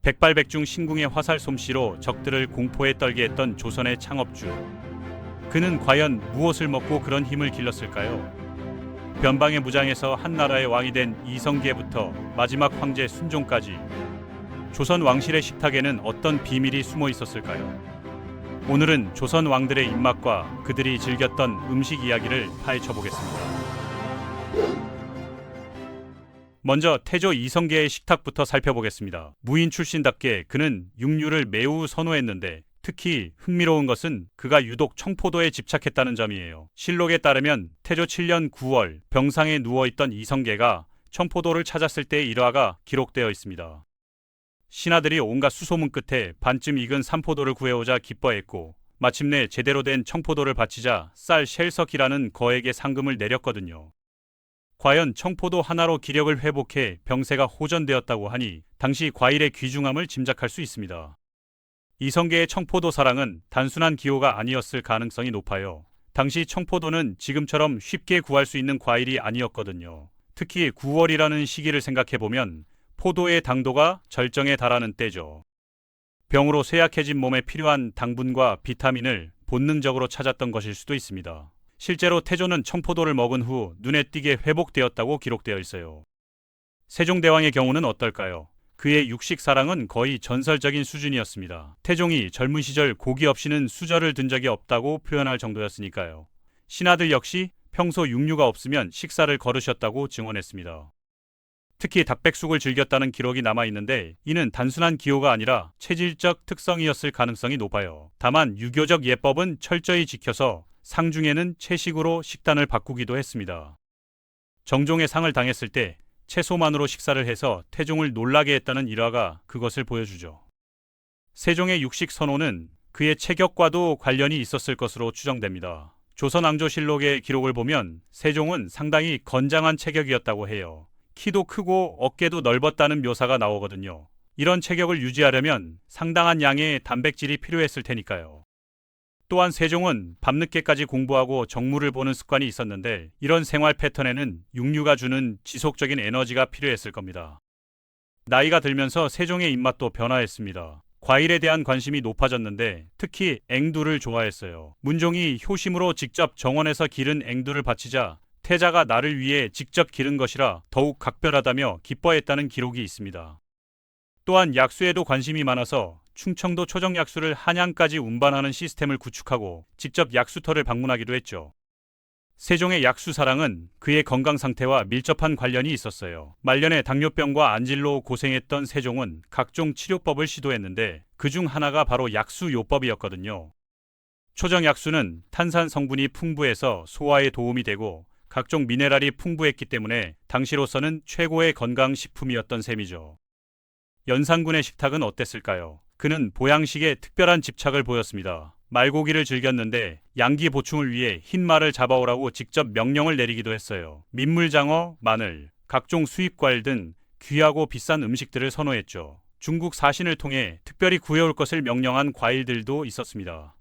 백발백중 신궁의 화살 솜씨로 적들을 공포에 떨게 했던 조선의 창업주. 그는 과연 무엇을 먹고 그런 힘을 길렀을까요? 변방의 무장에서 한 나라의 왕이 된 이성계부터 마지막 황제 순종까지 조선 왕실의 식탁에는 어떤 비밀이 숨어 있었을까요? 오늘은 조선 왕들의 입맛과 그들이 즐겼던 음식 이야기를 파헤쳐 보겠습니다. 먼저 태조 이성계의 식탁부터 살펴보겠습니다. 무인 출신답게 그는 육류를 매우 선호했는데 특히 흥미로운 것은 그가 유독 청포도에 집착했다는 점이에요. 실록에 따르면 태조 7년 9월 병상에 누워있던 이성계가 청포도를 찾았을 때의 일화가 기록되어 있습니다. 신하들이 온갖 수소문 끝에 반쯤 익은 산포도를 구해오자 기뻐했고 마침내 제대로 된 청포도를 바치자 쌀 셸석이라는 거액의 상금을 내렸거든요. 과연 청포도 하나로 기력을 회복해 병세가 호전되었다고 하니 당시 과일의 귀중함을 짐작할 수 있습니다. 이성계의 청포도 사랑은 단순한 기호가 아니었을 가능성이 높아요. 당시 청포도는 지금처럼 쉽게 구할 수 있는 과일이 아니었거든요. 특히 9월이라는 시기를 생각해보면 포도의 당도가 절정에 달하는 때죠. 병으로 쇠약해진 몸에 필요한 당분과 비타민을 본능적으로 찾았던 것일 수도 있습니다. 실제로 태조는 청포도를 먹은 후 눈에 띄게 회복되었다고 기록되어 있어요. 세종대왕의 경우는 어떨까요? 그의 육식 사랑은 거의 전설적인 수준이었습니다. 태종이 젊은 시절 고기 없이는 수저를 든 적이 없다고 표현할 정도였으니까요. 신하들 역시 평소 육류가 없으면 식사를 거르셨다고 증언했습니다. 특히 닭백숙을 즐겼다는 기록이 남아있는데 이는 단순한 기호가 아니라 체질적 특성이었을 가능성이 높아요. 다만 유교적 예법은 철저히 지켜서 상중에는 채식으로 식단을 바꾸기도 했습니다. 정종의 상을 당했을 때 채소만으로 식사를 해서 태종을 놀라게 했다는 일화가 그것을 보여주죠. 세종의 육식 선호는 그의 체격과도 관련이 있었을 것으로 추정됩니다. 조선왕조실록의 기록을 보면 세종은 상당히 건장한 체격이었다고 해요. 키도 크고 어깨도 넓었다는 묘사가 나오거든요. 이런 체격을 유지하려면 상당한 양의 단백질이 필요했을 테니까요. 또한 세종은 밤늦게까지 공부하고 정무를 보는 습관이 있었는데 이런 생활 패턴에는 육류가 주는 지속적인 에너지가 필요했을 겁니다. 나이가 들면서 세종의 입맛도 변화했습니다. 과일에 대한 관심이 높아졌는데 특히 앵두를 좋아했어요. 문종이 효심으로 직접 정원에서 기른 앵두를 바치자 태자가 나를 위해 직접 기른 것이라 더욱 각별하다며 기뻐했다는 기록이 있습니다. 또한 약수에도 관심이 많아서 충청도 초정약수를 한양까지 운반하는 시스템을 구축하고 직접 약수터를 방문하기도 했죠. 세종의 약수 사랑은 그의 건강 상태와 밀접한 관련이 있었어요. 말년에 당뇨병과 안질로 고생했던 세종은 각종 치료법을 시도했는데 그중 하나가 바로 약수요법이었거든요. 초정약수는 탄산 성분이 풍부해서 소화에 도움이 되고 각종 미네랄이 풍부했기 때문에 당시로서는 최고의 건강식품이었던 셈이죠. 연산군의 식탁은 어땠을까요? 그는 보양식에 특별한 집착을 보였습니다. 말고기를 즐겼는데 양기 보충을 위해 흰말을 잡아오라고 직접 명령을 내리기도 했어요. 민물장어, 마늘, 각종 수입과일 등 귀하고 비싼 음식들을 선호했죠. 중국 사신을 통해 특별히 구해올 것을 명령한 과일들도 있었습니다.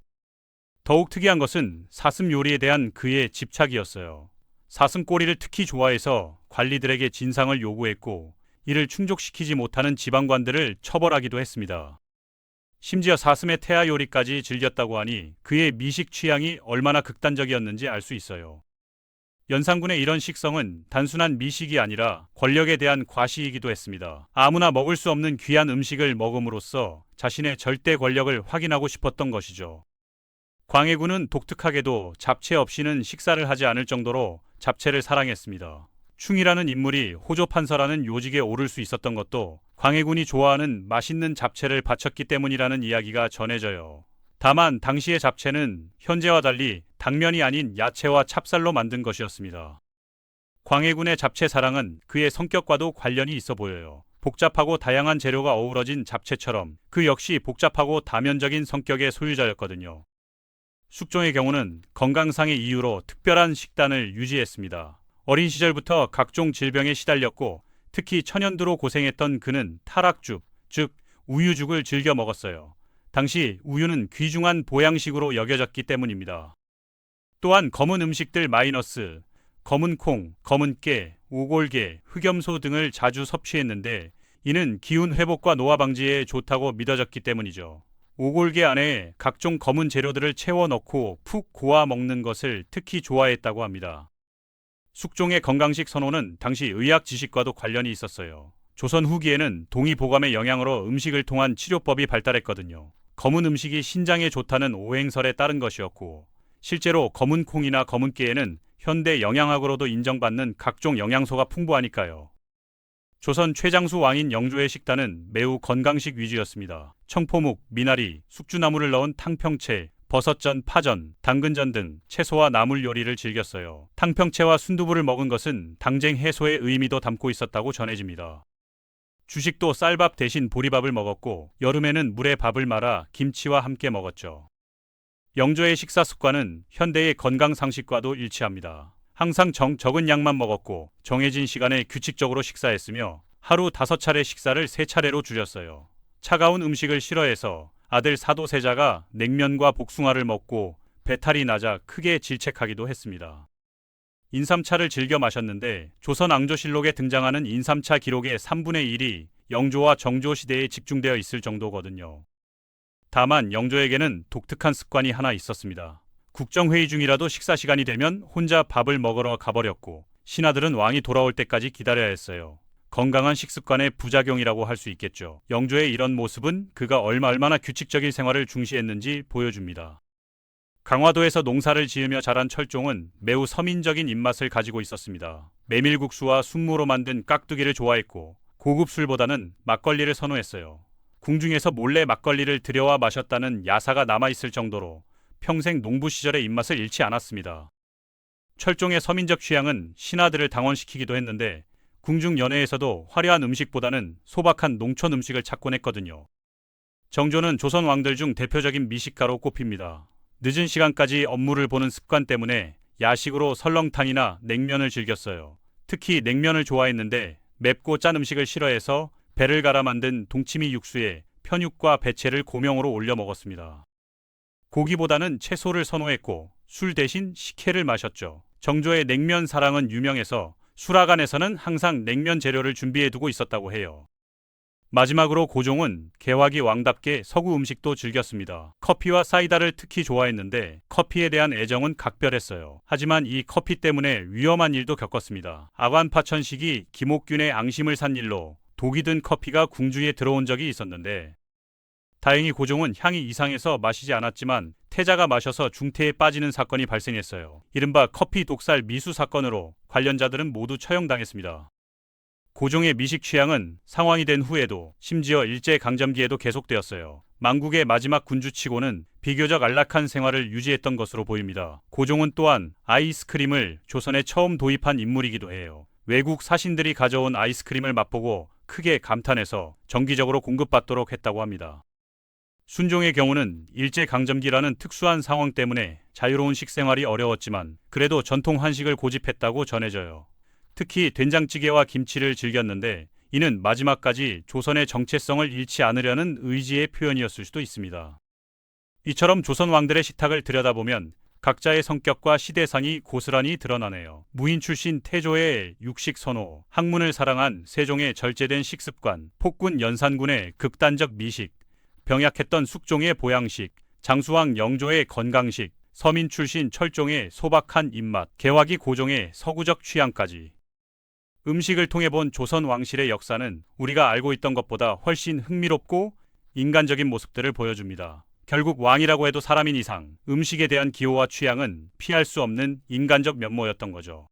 더욱 특이한 것은 사슴 요리에 대한 그의 집착이었어요. 사슴 꼬리를 특히 좋아해서 관리들에게 진상을 요구했고 이를 충족시키지 못하는 지방관들을 처벌하기도 했습니다. 심지어 사슴의 태아 요리까지 즐겼다고 하니 그의 미식 취향이 얼마나 극단적이었는지 알 수 있어요. 연산군의 이런 식성은 단순한 미식이 아니라 권력에 대한 과시이기도 했습니다. 아무나 먹을 수 없는 귀한 음식을 먹음으로써 자신의 절대 권력을 확인하고 싶었던 것이죠. 광해군은 독특하게도 잡채 없이는 식사를 하지 않을 정도로 잡채를 사랑했습니다. 충이라는 인물이 호조판서라는 요직에 오를 수 있었던 것도 광해군이 좋아하는 맛있는 잡채를 바쳤기 때문이라는 이야기가 전해져요. 다만 당시의 잡채는 현재와 달리 당면이 아닌 야채와 찹쌀로 만든 것이었습니다. 광해군의 잡채 사랑은 그의 성격과도 관련이 있어 보여요. 복잡하고 다양한 재료가 어우러진 잡채처럼 그 역시 복잡하고 다면적인 성격의 소유자였거든요. 숙종의 경우는 건강상의 이유로 특별한 식단을 유지했습니다. 어린 시절부터 각종 질병에 시달렸고 특히 천연두로 고생했던 그는 타락죽, 즉 우유죽을 즐겨 먹었어요. 당시 우유는 귀중한 보양식으로 여겨졌기 때문입니다. 또한 검은 음식들 검은 콩, 검은 깨, 오골계, 흑염소 등을 자주 섭취했는데 이는 기운 회복과 노화 방지에 좋다고 믿어졌기 때문이죠. 오골계 안에 각종 검은 재료들을 채워 넣고 푹 고아 먹는 것을 특히 좋아했다고 합니다. 숙종의 건강식 선호는 당시 의학 지식과도 관련이 있었어요. 조선 후기에는 동의보감의 영향으로 음식을 통한 치료법이 발달했거든요. 검은 음식이 신장에 좋다는 오행설에 따른 것이었고, 실제로 검은 콩이나 검은 깨에는 현대 영양학으로도 인정받는 각종 영양소가 풍부하니까요. 조선 최장수 왕인 영조의 식단은 매우 건강식 위주였습니다. 청포묵, 미나리, 숙주나물을 넣은 탕평채, 버섯전, 파전, 당근전 등 채소와 나물 요리를 즐겼어요. 탕평채와 순두부를 먹은 것은 당쟁 해소의 의미도 담고 있었다고 전해집니다. 주식도 쌀밥 대신 보리밥을 먹었고 여름에는 물에 밥을 말아 김치와 함께 먹었죠. 영조의 식사 습관은 현대의 건강 상식과도 일치합니다. 항상 적은 양만 먹었고 정해진 시간에 규칙적으로 식사했으며 하루 5차례 식사를 3차례로 줄였어요. 차가운 음식을 싫어해서 아들 사도세자가 냉면과 복숭아를 먹고 배탈이 나자 크게 질책하기도 했습니다. 인삼차를 즐겨 마셨는데 조선 앙조실록에 등장하는 인삼차 기록의 3분의 1이 영조와 정조 시대에 집중되어 있을 정도거든요. 다만 영조에게는 독특한 습관이 하나 있었습니다. 국정회의 중이라도 식사 시간이 되면 혼자 밥을 먹으러 가버렸고 신하들은 왕이 돌아올 때까지 기다려야 했어요. 건강한 식습관의 부작용이라고 할 수 있겠죠. 영조의 이런 모습은 그가 얼마나 규칙적인 생활을 중시했는지 보여줍니다. 강화도에서 농사를 지으며 자란 철종은 매우 서민적인 입맛을 가지고 있었습니다. 메밀국수와 순무로 만든 깍두기를 좋아했고 고급 술보다는 막걸리를 선호했어요. 궁중에서 몰래 막걸리를 들여와 마셨다는 야사가 남아있을 정도로 평생 농부 시절의 입맛을 잃지 않았습니다. 철종의 서민적 취향은 신하들을 당원시키기도 했는데 궁중 연회에서도 화려한 음식보다는 소박한 농촌 음식을 찾곤 했거든요. 정조는 조선 왕들 중 대표적인 미식가로 꼽힙니다. 늦은 시간까지 업무를 보는 습관 때문에 야식으로 설렁탕이나 냉면을 즐겼어요. 특히 냉면을 좋아했는데 맵고 짠 음식을 싫어해서 배를 갈아 만든 동치미 육수에 편육과 배채를 고명으로 올려 먹었습니다. 고기보다는 채소를 선호했고 술 대신 식혜를 마셨죠. 정조의 냉면 사랑은 유명해서 수라간에서는 항상 냉면 재료를 준비해두고 있었다고 해요. 마지막으로 고종은 개화기 왕답게 서구 음식도 즐겼습니다. 커피와 사이다를 특히 좋아했는데 커피에 대한 애정은 각별했어요. 하지만 이 커피 때문에 위험한 일도 겪었습니다. 아관파천식이 김옥균의 앙심을 산 일로 독이 든 커피가 궁중에 들어온 적이 있었는데 다행히 고종은 향이 이상해서 마시지 않았지만 태자가 마셔서 중태에 빠지는 사건이 발생했어요. 이른바 커피 독살 미수 사건으로 관련자들은 모두 처형당했습니다. 고종의 미식 취향은 상황이 된 후에도 심지어 일제강점기에도 계속되었어요. 망국의 마지막 군주치고는 비교적 안락한 생활을 유지했던 것으로 보입니다. 고종은 또한 아이스크림을 조선에 처음 도입한 인물이기도 해요. 외국 사신들이 가져온 아이스크림을 맛보고 크게 감탄해서 정기적으로 공급받도록 했다고 합니다. 순종의 경우는 일제강점기라는 특수한 상황 때문에 자유로운 식생활이 어려웠지만 그래도 전통 한식을 고집했다고 전해져요. 특히 된장찌개와 김치를 즐겼는데 이는 마지막까지 조선의 정체성을 잃지 않으려는 의지의 표현이었을 수도 있습니다. 이처럼 조선 왕들의 식탁을 들여다보면 각자의 성격과 시대상이 고스란히 드러나네요. 무인 출신 태조의 육식 선호, 학문을 사랑한 세종의 절제된 식습관, 폭군 연산군의 극단적 미식, 병약했던 숙종의 보양식, 장수왕 영조의 건강식, 서민 출신 철종의 소박한 입맛, 개화기 고종의 서구적 취향까지. 음식을 통해 본 조선 왕실의 역사는 우리가 알고 있던 것보다 훨씬 흥미롭고 인간적인 모습들을 보여줍니다. 결국 왕이라고 해도 사람인 이상 음식에 대한 기호와 취향은 피할 수 없는 인간적 면모였던 거죠.